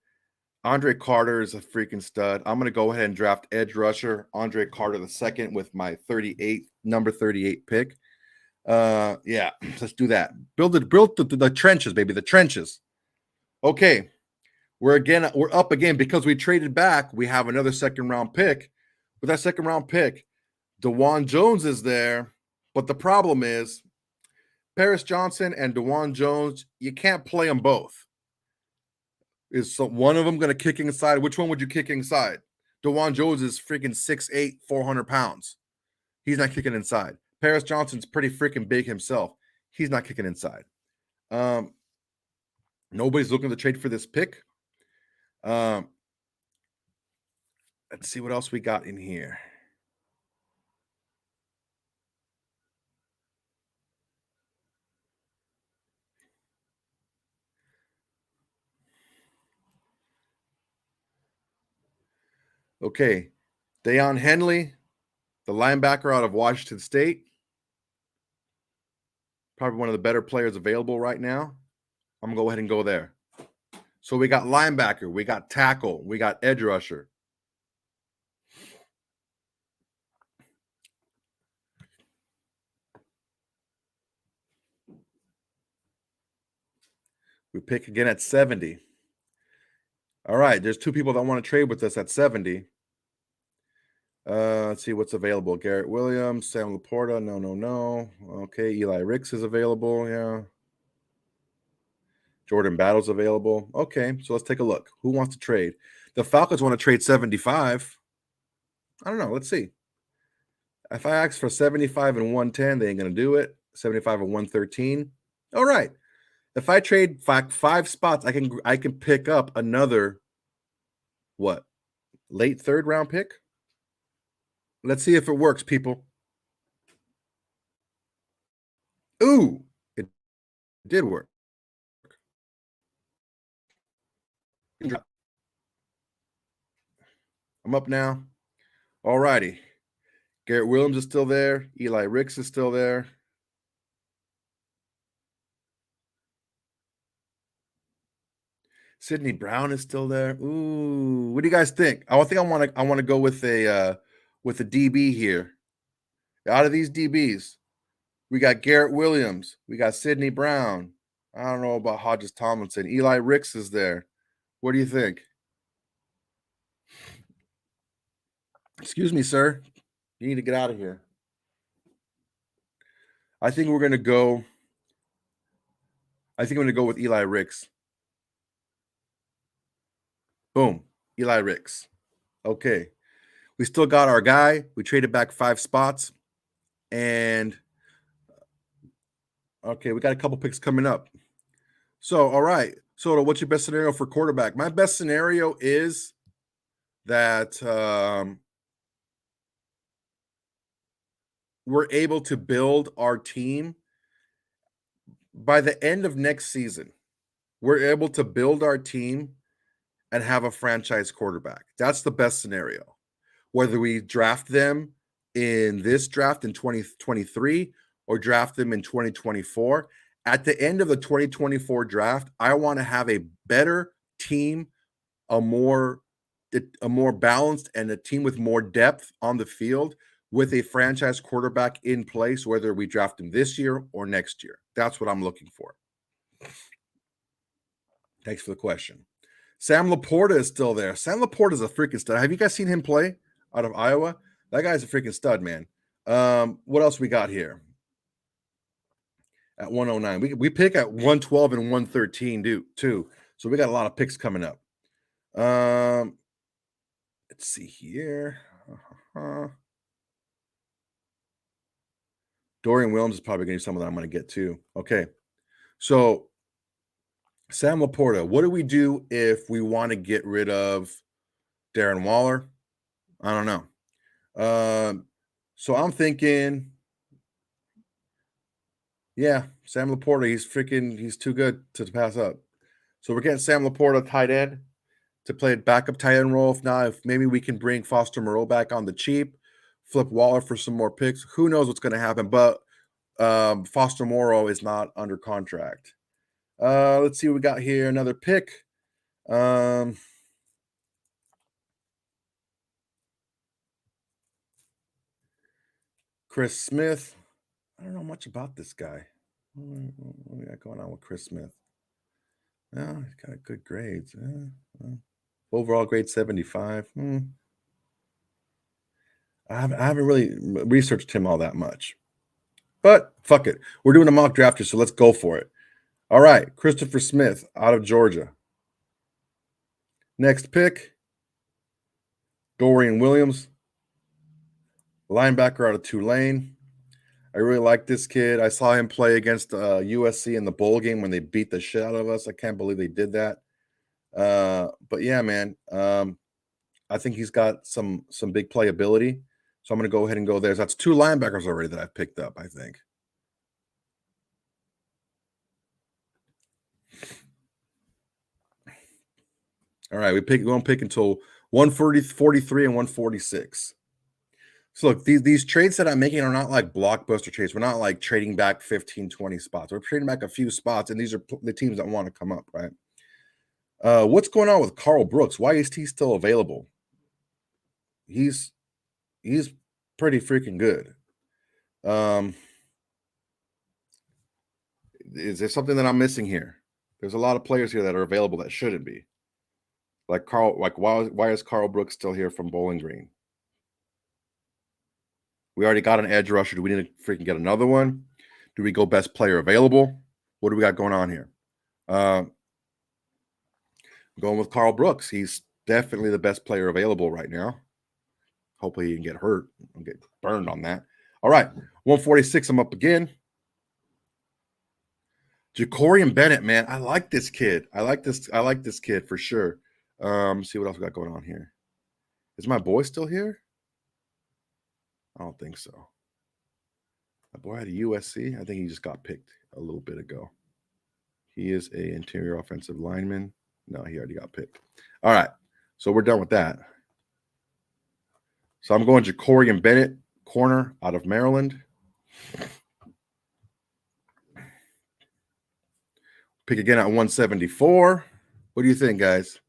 A: Andre Carter is a freaking stud. I'm going to go ahead and draft edge rusher Andre Carter II with my number 38 pick. Yeah, let's do that. Build the trenches, baby, the trenches. Okay, we're up again because we traded back. We have another second round pick. With that second round pick, DeJuan Jones is there, but the problem is Paris Johnson and DeJuan Jones. You can't play them both. Is one of them going to kick inside? Which one would you kick inside? DeJuan Jones is freaking 6'8", 400 pounds. He's not kicking inside. Paris Johnson's pretty freaking big himself. He's not kicking inside. Nobody's looking to trade for this pick. Let's see what else we got in here. Okay. Deion Henley, the linebacker out of Washington State. Probably one of the better players available right now. I'm going to go ahead and go there. So we got linebacker, we got tackle, we got edge rusher. We pick again at 70. All right, there's 2 people that want to trade with us at 70. Let's see what's available. Garrett Williams, Sam Laporta. No. Okay, Eli Ricks is available. Yeah. Jordan Battle's available. Okay, so let's take a look. Who wants to trade? The Falcons want to trade 75. I don't know. Let's see. If I ask for 75 and 110, they ain't going to do it. 75 and 113. All right. If I trade 5 spots, I can pick up another, what, late 3rd round pick? Let's see if it works, people. Ooh, it did work. I'm up now. All righty. Garrett Williams is still there. Eli Ricks is still there. Sidney Brown is still there. Ooh, what do you guys think? I think I want to go with a DB here. Out of these DBs, we got Garrett Williams, we got Sidney Brown. I don't know about Hodges Tomlinson. Eli Ricks is there. What do you think? Excuse me, sir. You need to get out of here. I think we're gonna go. I think I'm gonna go with Eli Ricks. Boom, Eli Ricks. Okay, we still got our guy. We traded back 5 spots, and okay, we got a couple picks coming up. So, all right. So, what's your best scenario for quarterback? My best scenario is that we're able to build our team by the end of next season. We're able to build our team and have a franchise quarterback. That's the best scenario. Whether we draft them in this draft in 2023 or draft them in 2024, at the end of the 2024 draft, I want to have a better team, a more balanced and a team with more depth on the field with a franchise quarterback in place, whether we draft him this year or next year. That's what I'm looking for. Thanks for the question. Sam Laporta is still there. Sam Laporta is a freaking stud. Have you guys seen him play out of Iowa? That guy's a freaking stud, man. What else we got here? At 109. We pick at 112 and 113, too. So we got a lot of picks coming up. Let's see here. Dorian Williams is probably going to be someone that I'm going to get too. Okay. So Sam Laporta, what do we do if we want to get rid of Darren Waller? I don't know. So I'm thinking, yeah, Sam Laporta, he's too good to pass up. So we're getting Sam Laporta tight end to play a backup tight end role. If not, if maybe we can bring Foster Moreau back on the cheap, flip Waller for some more picks. Who knows what's going to happen? But Foster Moreau is not under contract. Let's see what we got here. Another pick. Chris Smith. I don't know much about this guy. What we got going on with Chris Smith? Oh, he's got good grades. Overall grade 75. I haven't really researched him all that much. But fuck it. We're doing a mock drafter, so let's go for it. All right. Christopher Smith out of Georgia. Next pick. Dorian Williams. Linebacker out of Tulane. I really like this kid. I saw him play against USC in the bowl game when they beat the shit out of us. I can't believe they did that. But yeah, man. I think he's got some big playability. So I'm going to go ahead and go there. That's 2 linebackers already that I've picked up, I think. All right, we won't pick until 143 and 146. So look, these trades that I'm making are not like blockbuster trades. We're not like trading back 15, 20 spots. We're trading back a few spots, and these are the teams that want to come up, right? What's going on with Carl Brooks? Why is he still available? He's pretty freaking good. Is there something that I'm missing here? There's a lot of players here that are available that shouldn't be. Like why is Carl Brooks still here from Bowling Green? We already got an edge rusher. Do we need to freaking get another one? Do we go best player available? What do we got going on here? Going with Carl Brooks. He's definitely the best player available right now. Hopefully he can get hurt and get burned on that. All right, 146. I'm up again. Jacorian Bennett, man. I like this kid. I like this kid for sure. See what else we got going on here. Is my boy still here? I don't think so. My boy had a USC. I think he just got picked a little bit ago. He is a interior offensive lineman. No, he already got picked. All right. So we're done with that. So I'm going Jacorian Bennett, corner out of Maryland. Pick again at 174. What do you think, guys?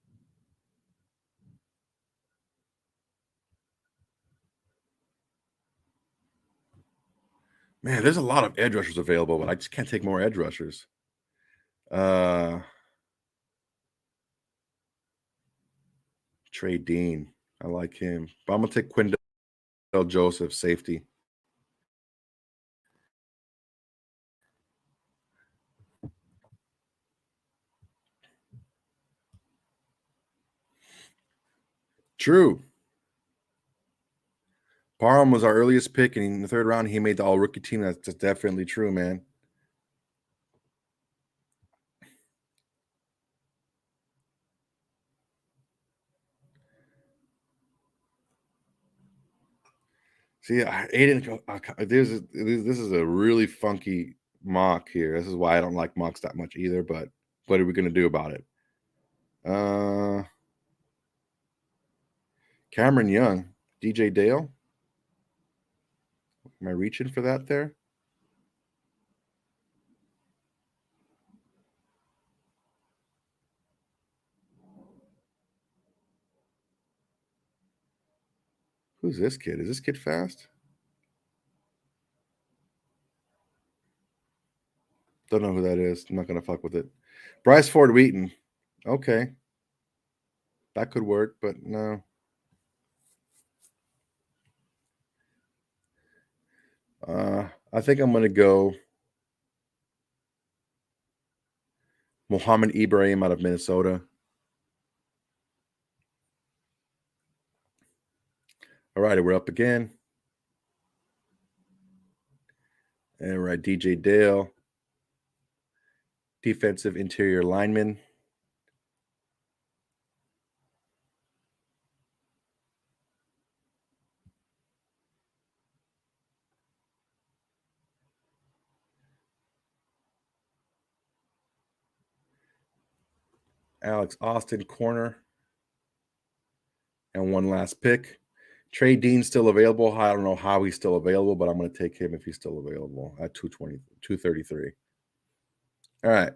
A: Man, there's a lot of edge rushers available, but I just can't take more edge rushers. Trey Dean. I like him. But I'm going to take Quindell Joseph, safety. True. Parham was our earliest pick, and in the third round, he made the all-rookie team. That's definitely true, man. See, Aiden, this is a really funky mock here. This is why I don't like mocks that much either, but what are we going to do about it? Cameron Young, DJ Dale. Am I reaching for that there? Who's this kid? Is this kid fast? Don't know who that is. I'm not going to fuck with it. Bryce Ford Wheaton. Okay. That could work, but no. I think I'm going to go Mohammed Ibrahim out of Minnesota. All right, we're up again. And we're at DJ Dale, defensive interior lineman. Alex Austin, corner. And one last pick. Trey Dean's still available. I don't know how he's still available, but I'm going to take him if he's still available at 233. All right.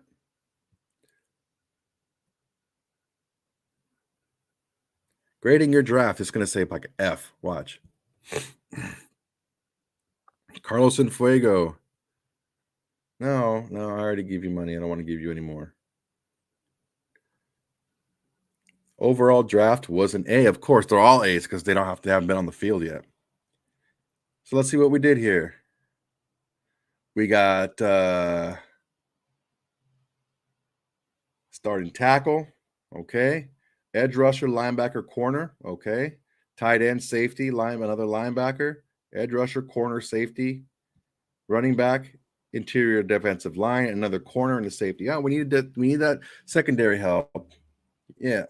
A: Grading your draft is going to say like an F. Watch. Carlos Fuego. No, I already give you money. I don't want to give you any more. Overall draft was an A. Of course, they're all A's because they haven't been on the field yet. So let's see what we did here. We got starting tackle, okay. Edge rusher, linebacker, corner, okay. Tight end, safety, another linebacker, edge rusher, corner, safety, running back, interior defensive line, another corner, and a safety. Yeah, we need that secondary help. Yeah.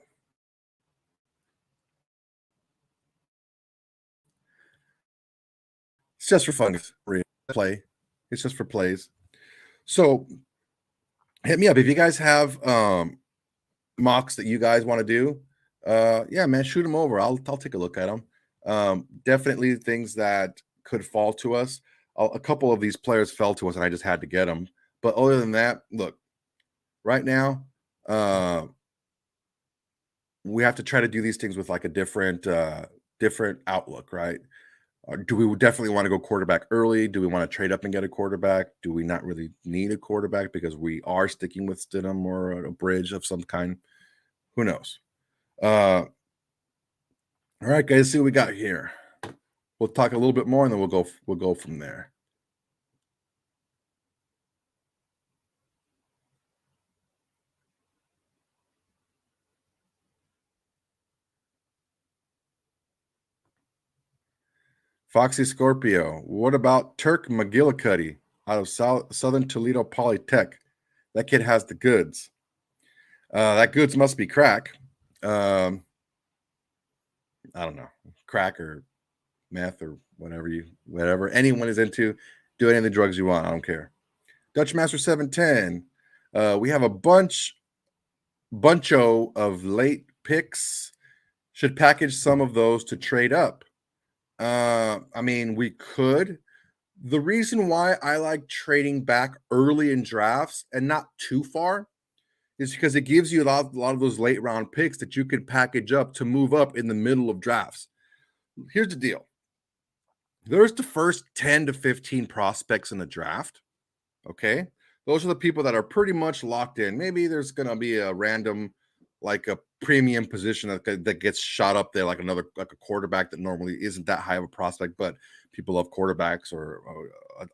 A: It's just for fun. Play. It's just for plays. So hit me up if you guys have mocks that you guys want to do. Yeah, man, shoot them over. I'll take a look at them. Definitely things that could fall to us. A couple of these players fell to us, and I just had to get them. But other than that, look, right now, we have to try to do these things with like a different outlook, right? Do we definitely want to go quarterback early? Do we want to trade up and get a quarterback? Do we not really need a quarterback because we are sticking with Stidham or a bridge of some kind? Who knows? All right, guys, see what we got here. We'll talk a little bit more, and then we'll go from there. Foxy Scorpio. What about Turk McGillicuddy out of Southern Toledo Polytech? That kid has the goods. That goods must be crack. I don't know, crack or meth or whatever anyone is into. Do any of the drugs you want. I don't care. Dutch Master 710. We have a buncho of late picks. Should package some of those to trade up. I mean, we could. The reason why I like trading back early in drafts and not too far is because it gives you a lot of those late round picks that you could package up to move up in the middle of drafts. Here's the deal. There's the first 10 to 15 prospects in the draft. Okay. Those are the people that are pretty much locked in. Maybe there's going to be a random, like a premium position that gets shot up there, like a quarterback that normally isn't that high of a prospect, but people love quarterbacks or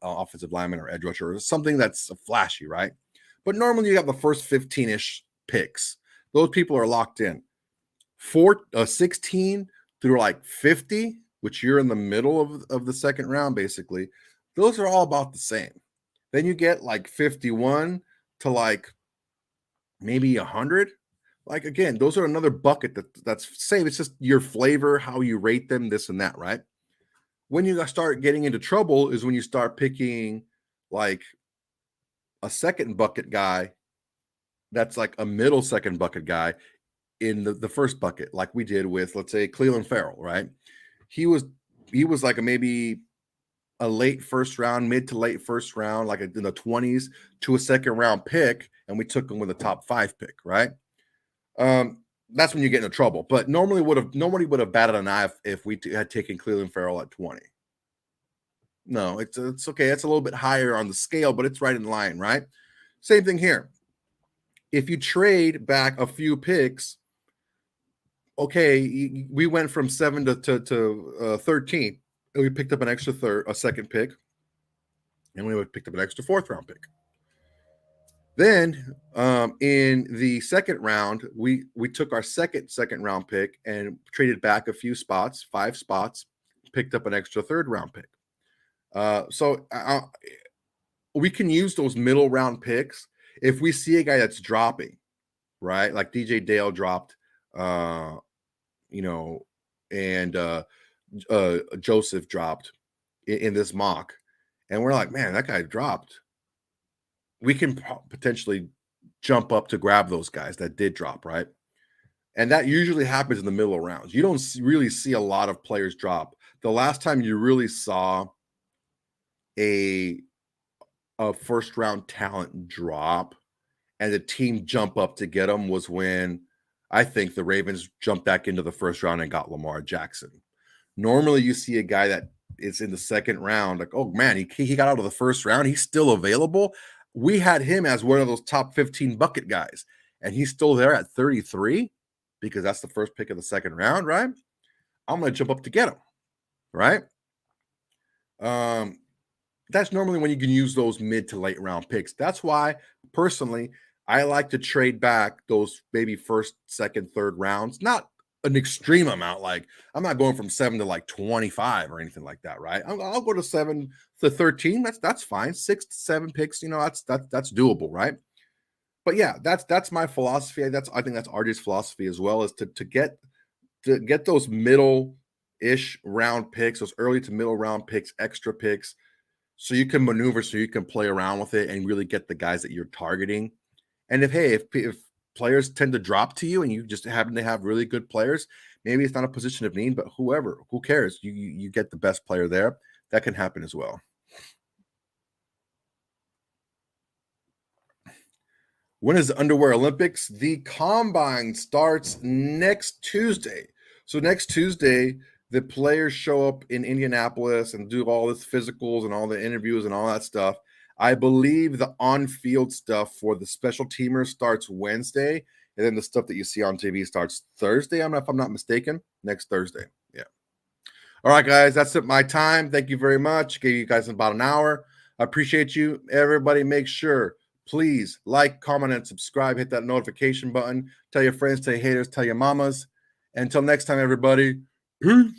A: offensive lineman or edge rusher or something that's flashy, right? But normally you have the first 15-ish picks. Those people are locked in. 16 through like 50, which you're in the middle of the second round, basically. Those are all about the same. Then you get like 51 to like maybe 100. Like, again, those are another bucket that's same. It's just your flavor, how you rate them, this and that, right? When you start getting into trouble is when you start picking like a second bucket guy that's like a middle second bucket guy in the first bucket, like we did with, let's say, Cleveland Farrell, right? He was like maybe a late first round, mid to late first round, like in the 20s to a second round pick, and we took him with a top 5 pick, right? That's when you get into trouble. But nobody would have batted an eye if we had taken Cleveland Farrell at 20. No, it's okay. It's a little bit higher on the scale, but it's right in line, right? Same thing here. If you trade back a few picks, okay, we went from 7 to 13. And we picked up an extra a second pick, and we picked up an extra 4th round pick. Then in the second round, we took our second round pick and traded back a few spots, 5 spots, picked up an extra 3rd round pick. So we can use those middle round picks if we see a guy that's dropping, right? Like DJ Dale dropped, and Joseph dropped in this mock, and we're like, man, that guy dropped. We can potentially jump up to grab those guys that did drop, right? And that usually happens in the middle of rounds. You don't really see a lot of players drop. The last time you really saw a first round talent drop and the team jump up to get them was when I think the Ravens jumped back into the first round and got Lamar Jackson. Normally you see a guy that is in the second round, like, oh man, he got out of the first round. He's still available. We had him as one of those top 15 bucket guys, and he's still there at 33 because that's the first pick of the second round, right? I'm going to jump up to get him, right? That's normally when you can use those mid to late round picks. That's why, personally, I like to trade back those maybe first, second, third rounds. Not an extreme amount. Like, I'm not going from 7 to like 25 or anything like that, right? I'll go to 7 to 13. That's fine. 6 to 7 picks, that's doable, right? But yeah, that's my philosophy. I think that's RJ's philosophy as well, is to get those middle-ish round picks, those early to middle round picks, extra picks, so you can maneuver, so you can play around with it and really get the guys that you're targeting. And if players tend to drop to you and you just happen to have really good players, maybe it's not a position of need, but who cares? You get the best player there. That can happen as well. When is the Underwear Olympics? The Combine starts next Tuesday. So next Tuesday, the players show up in Indianapolis and do all this physicals and all the interviews and all that stuff. I believe the on-field stuff for the special teamers starts Wednesday, and then the stuff that you see on TV starts Thursday. If I'm not mistaken, next Thursday. Yeah. All right, guys, that's it. My time. Thank you very much. Gave you guys about an hour. I appreciate you. Everybody, make sure, please like, comment, and subscribe. Hit that notification button. Tell your friends, tell your haters, tell your mamas. Until next time, everybody. Peace.